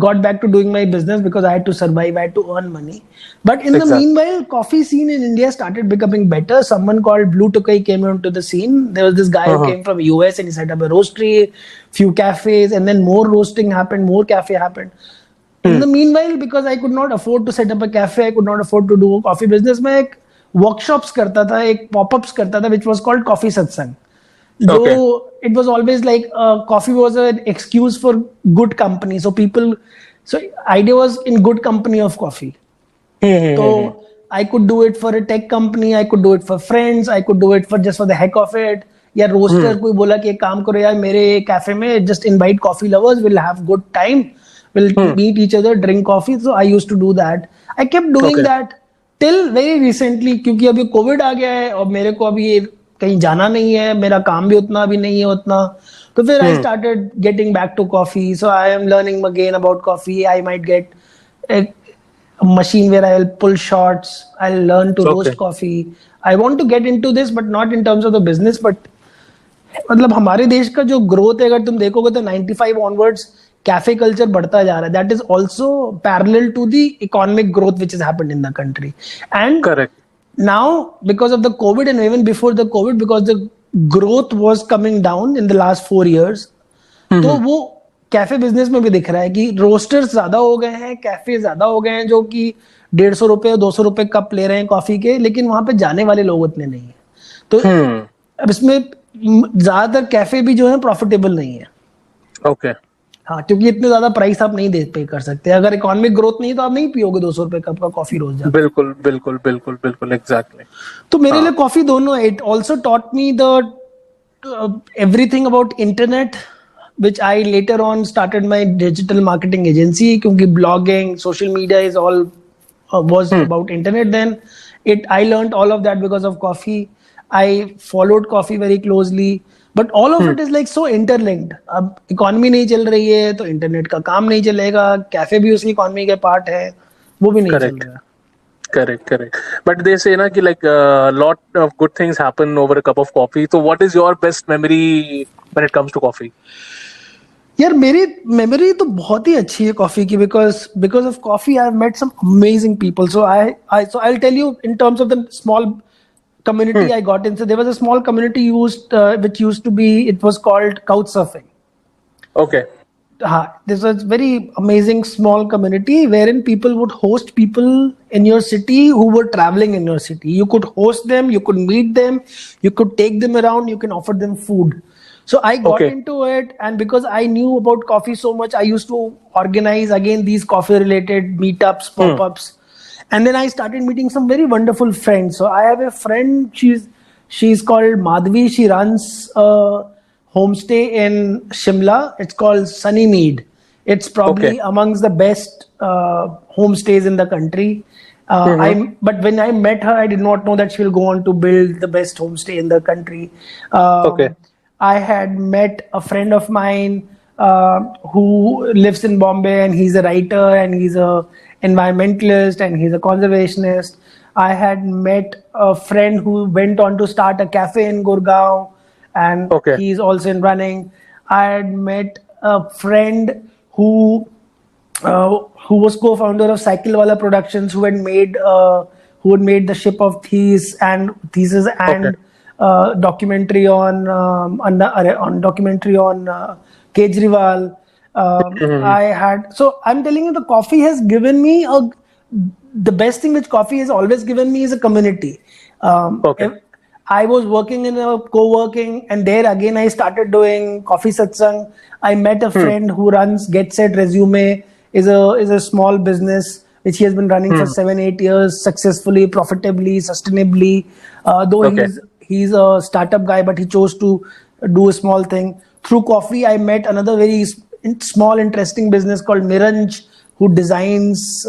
S2: got back to doing my business because I had to survive, I had to earn money. But in the
S3: Exactly.
S2: meanwhile, coffee scene in India started becoming better. Someone called Blue Tukai came onto the scene. There was this guy who came from US and he set up a roastery, few cafes, and then more roasting happened, more cafe happened. In the meanwhile, because I could not afford to set up a cafe, I could not afford to do a coffee business, मैं एक workshops करता था, एक pop-ups करता था, which was called Coffee Satsang.
S3: Okay.
S2: Though it was always like coffee was an excuse for good company. So idea was in good company of coffee. So I could do it for a tech company, I could do it for friends, I could do it for just for the heck of it. या roster कोई बोला कि एक काम करो यार मेरे cafe में, just invite coffee lovers, we'll have good time, we'll meet each other, drink coffee. So I used to do that. I kept doing
S3: Okay.
S2: that till very recently, क्योंकि अभी कोविड आ गया है और मेरे को अभी कहीं जाना नहीं है, मेरा काम भी उतना अभी नहीं है उतना, तो फिर I started getting back to coffee. So I am learning again about coffee. I might get a machine where I'll pull shots, I'll learn to roast coffee. I want to get into this, but not in terms of the business, but मतलब हमारे देश का जो growth है, अगर तुम देखोगे तो 95 ऑनवर्ड्स कैफे कल्चर बढ़ता जा रहा है. That is also parallel to the economic growth which is happened in the country. And
S3: Correct.
S2: now because of the covid and even before the covid, because the growth was coming down in the last 4 years, तो वो cafe business में भी दिख रहा है कि roasters ज्यादा हो गए हैं, कैफे ज्यादा हो गए हैं जो कि 150 रुपए 200 रुपए कप ले रहे हैं कॉफी के, लेकिन वहां पे जाने वाले लोग उतने नहीं है. तो अब इसमें ज्यादातर कैफे भी जो है प्रॉफिटेबल नहीं है.
S3: Okay.
S2: हाँ, क्योंकि इतने ज्यादा प्राइस आप नहीं दे पे कर सकते. अगर इकोनॉमिक ग्रोथ नहीं तो आप नहीं पियोगे 200 रुपए कप का कॉफी रोज जाकर.
S3: बिल्कुल बिल्कुल बिल्कुल बिल्कुल एग्जैक्टली.
S2: तो मेरे लिए कॉफी दोनों है. It also taught me the everything about internet, which I later on started my digital marketing agency, क्योंकि blogging, social media is all was about internet then. I learned all of that because of coffee. I followed coffee very closely, but all of it is like so interlinked. अब economy नहीं चल रही है तो internet का काम नहीं चलेगा, कैफे भी उसी इकोनॉमी के पार्ट है, वो भी नहीं चल रहा.
S3: Correct. But they say na ki like a lot of good things happen over a cup of coffee. So what is your best memory when it comes to coffee?
S2: यार मेरी memory तो बहुत ही अच्छी है कॉफी की, because of coffee I have met some amazing people. So I'll tell you in terms of the small community I got in. So there was a small community which used to be, it was called couch surfing.
S3: Okay.
S2: This was very amazing small community wherein people would host people in your city who were traveling in your city. You could host them, you could meet them, you could take them around, you can offer them food. So I got into it, and because I knew about coffee so much, I used to organize again these coffee related meetups, pop-ups. And then I started meeting some very wonderful friends. So I have a friend, she's called Madhvi. She runs a homestay in Shimla. It's called Sunny Mead. It's probably amongst the best homestays in the country. But when I met her, I did not know that she will go on to build the best homestay in the country. I had met a friend of mine who lives in Bombay, and he's a writer and he's a environmentalist and he's a conservationist. I had met a friend who went on to start a cafe in Gurgaon, and he's also in running. I had met a friend who was co-founder of Cycle Wala Productions, who had made the Ship of Theses and documentary on Kejriwal. So I'm telling you, the coffee has given me the best thing which coffee has always given me is a community. I was working in a co-working, and there again I started doing coffee satsang. I met a friend who runs Get Set Resume, is a small business which he has been running for 7-8 years successfully, profitably, sustainably. Though he's a startup guy, but he chose to do a small thing. Through coffee, I met another very small, interesting business called Miranj, who designs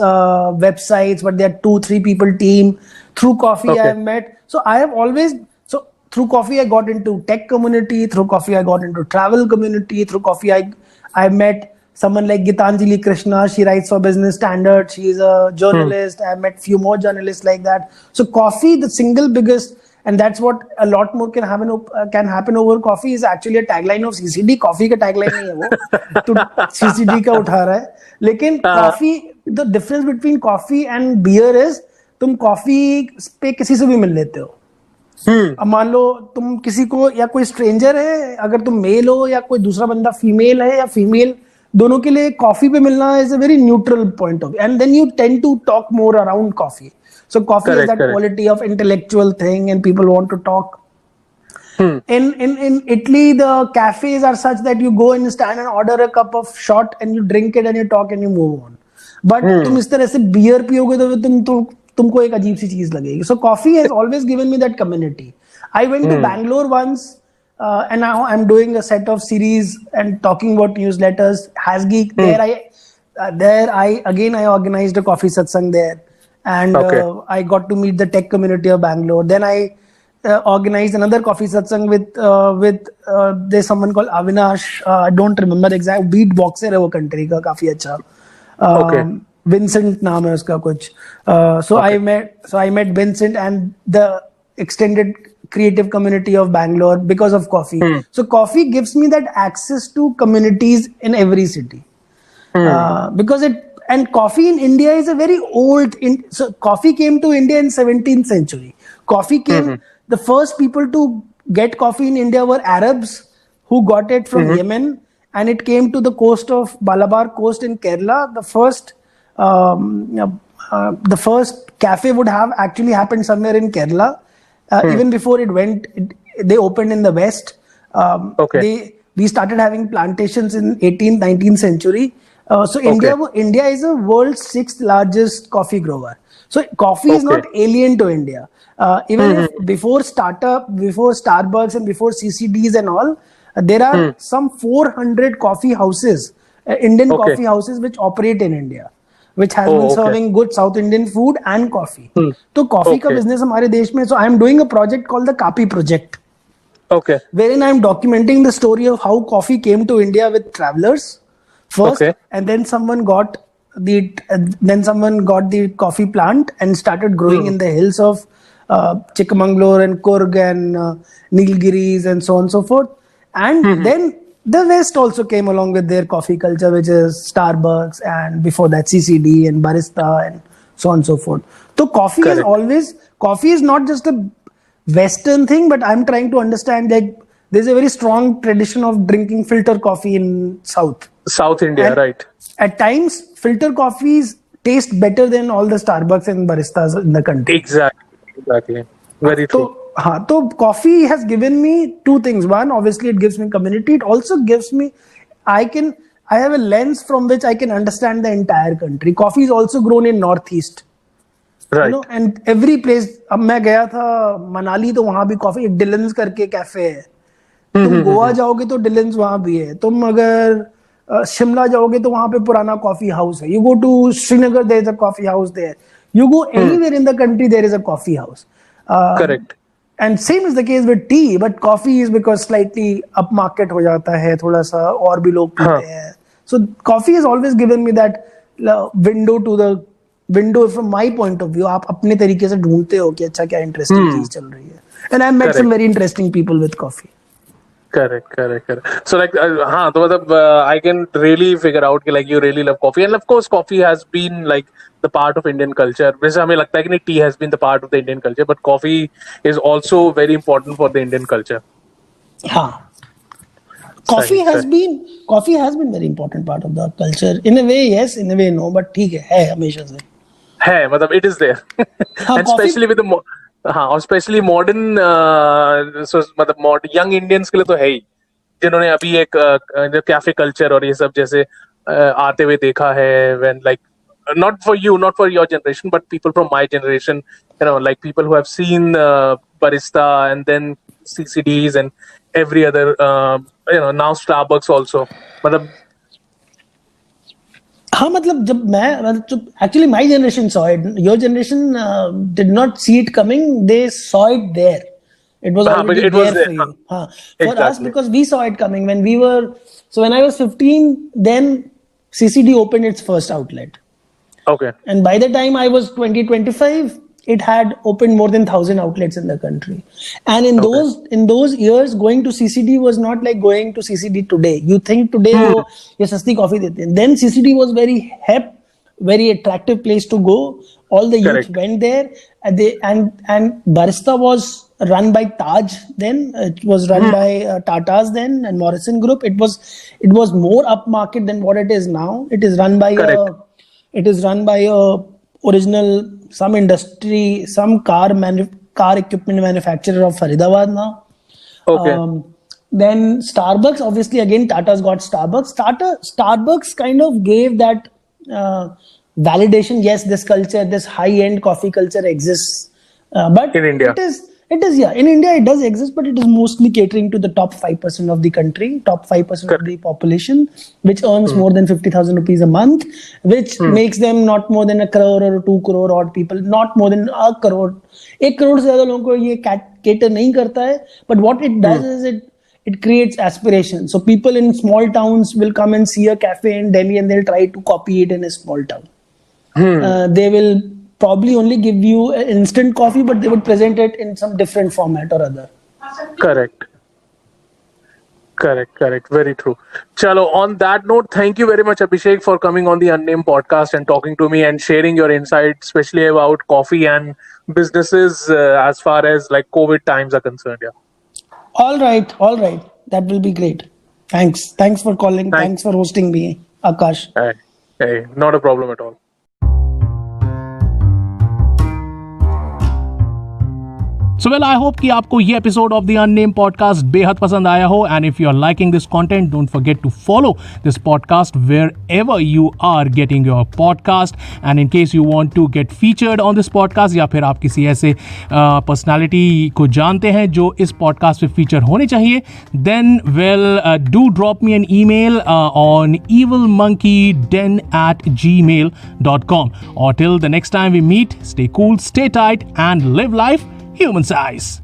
S2: websites, but they're 2-3 people team. Through coffee,
S3: Okay.
S2: I have met. So I have always so through coffee I got into tech community. Through coffee I got into travel community. Through coffee I met someone like Gitanjali Krishna. She writes for Business Standard. She is a journalist. I met few more journalists like that. So coffee, the single biggest, and that's what a lot more can happen over coffee, is actually a tagline of CCD. Coffee का tagline नहीं है वो, तो CCD का उठा रहा है. लेकिन coffee, the difference between coffee and beer is तुम कॉफी पे किसी से भी मिल लेते हो. अब मान लो तुम किसी को, या कोई स्ट्रेंजर है, अगर तुम मेल हो या कोई दूसरा बंदा फीमेल है या फीमेल, दोनों के लिए कॉफी पे मिलना is a very neutral point of, and then you tend to talk more around coffee. So coffee is that quality of intellectual thing and people want to talk. In Italy, the cafes are such that you go and stand and order a cup of shot and you drink it and you talk and you move on. But तुम इस तरह से beer पियोगे तो तुमको एक अजीब सी चीज लगेगी. So coffee has always given me that community. I went to Bangalore once, and now I'm doing a set of series and talking about newsletters. HasGeek. There I organized a coffee satsang there, and I got to meet the tech community of Bangalore. Then I organized another coffee satsang with there's someone called Avinash. I don't remember the exact beatboxer है वो country का, काफी अच्छा. Vincent नाम है उसका कुछ. So I met Vincent and the extended creative community of Bangalore because of coffee. So coffee gives me that access to communities in every city. Because coffee in India is a very old. So coffee came to India in 17th century. Coffee came. The first people to get coffee in India were Arabs who got it from Yemen, and it came to the coast of Malabar coast in Kerala. The first cafe would have actually happened somewhere in Kerala. Even before they opened in the West. We started having plantations in 18th, 19th century. So India is the world's 6th largest coffee grower. So coffee is not alien to India. Even if before Starbucks and before CCDs and all, there are some 400 coffee houses, Indian coffee houses which operate in India, which has been serving good South Indian food and coffee. तो coffee का business हमारे देश में. So I am doing a project called the Kapi Project.
S3: Okay.
S2: Wherein I am documenting the story of how coffee came to India with travelers first, and then someone got the coffee plant and started growing in the hills of Chikmagalur and Coorg and Nilgiris and so on and so forth. And then the West also came along with their coffee culture, which is Starbucks, and before that CCD and Barista and so on and so forth. So coffee is not just a Western thing, but I'm trying to understand that there's a very strong tradition of drinking filter coffee in South India, and right? At times, filter coffees taste better than all the Starbucks and Baristas in the country.
S3: Exactly. Very true.
S2: So coffee has given me two things. One, obviously, it gives me community. It also gives me, I have a lens from which I can understand the entire country. Coffee is also grown in Northeast.
S3: Right.
S2: You know, and every place. अब मैं गया था मनाली, तो वहां भी coffee, Dhillon's करके cafe है. तुम गोवा जाओगे तो डिलन्स वहां भी है. तुम अगर शिमला जाओगे तो वहां पे पुराना कॉफी हाउस है. You go to Srinagar, there is a coffee house there. You go anywhere in the country, there is a coffee house.
S3: Correct.
S2: And same is the case with tea, but coffee is because slightly upmarket हो जाता है, थोड़ा सा और भी लोग पीते हैं. So coffee has always given me that window from my point of view. आप अपने तरीके से ढूंढते हो कि अच्छा क्या interesting चीज चल रही है. And I've met some very interesting people with coffee.
S3: Correct. So like, तो मतलब I can really figure out कि like you really love coffee, and of course coffee has been like the part of Indian culture. वैसे हमें लगता है कि नहीं, tea has been the part of the Indian culture, but coffee is also very important for the Indian culture.
S2: हाँ. Coffee has been very important part of the culture. In a way, yes. In a way, no. But ठीक है हमेशा से.
S3: है, मतलब it is there. And especially with the और specially modern, मतलब young Indians के लिए तो है ही, जिन्होंने अभी एक कैफे कल्चर और ये सब जैसे आते हुए देखा है. When like not for your generation, but people from my generation, like people who have seen Barista and then CCDs and every other, now Starbucks also. मतलब
S2: हाँ मतलब जब actually my generation saw it, your generation did not see it coming, they saw it there, it was
S3: हाँ, but
S2: already
S3: it was
S2: there
S3: there.
S2: For you. हाँ, for us
S3: Exactly.
S2: Because we saw it coming when we were, so when I was 15 then CCD opened its first outlet,
S3: Okay.
S2: and by the time I was 25, it had opened more than 1,000 outlets in the country. And in those years, going to CCD was not like going to CCD today. You think today, oh, ये सस्ती coffee देते हैं. Then CCD was very hip, very attractive place to go. All the youth
S3: Correct.
S2: went there, and Barista was run by Taj then. It was run by Tata's then and Morrison Group. It was more upmarket than what it is now. It is run by a original some industry, some car equipment manufacturer of Faridabad now.
S3: Okay.
S2: Then Starbucks, obviously again Tata's got Starbucks. Starbucks kind of gave that validation. Yes, this culture, this high-end coffee culture exists. But
S3: In India.
S2: it is, yeah. In India, it does exist, but it is mostly catering to the top 5% of the country, top 5% of the population, which earns more than 50,000 rupees a month, which makes them not more than 1 crore or 2 crore odd people, not more than 1 crore. 1 crore से ज़्यादा लोगों को ये cater नहीं करता है, but what it does is it creates aspiration. So people in small towns will come and see a cafe in Delhi and they'll try to copy it in a small town. They will probably only give you instant coffee, but they would present it in some different format or other.
S3: Correct. Very true. Chalo, on that note, thank you very much, Abhishek, for coming on the Unnamed podcast and talking to me and sharing your insights, especially about coffee and businesses as far as like COVID times are concerned. Yeah.
S2: All right. That will be great. Thanks for calling. Thanks for hosting me, Akash.
S3: Hey, not a problem at all.
S1: So well, I hope कि आपको ये episode of the Unnamed podcast बेहद पसंद आया हो, and if you are liking this content, don't forget to follow this podcast wherever you are getting your podcast. And in case you want to get featured on this podcast, या फिर आप किसी ऐसे personality को जानते हैं जो इस podcast पे feature होने चाहिए, then do drop me an email on evilmonkeyden@gmail.com. Or till the next time we meet, stay cool, stay tight, and live life human size.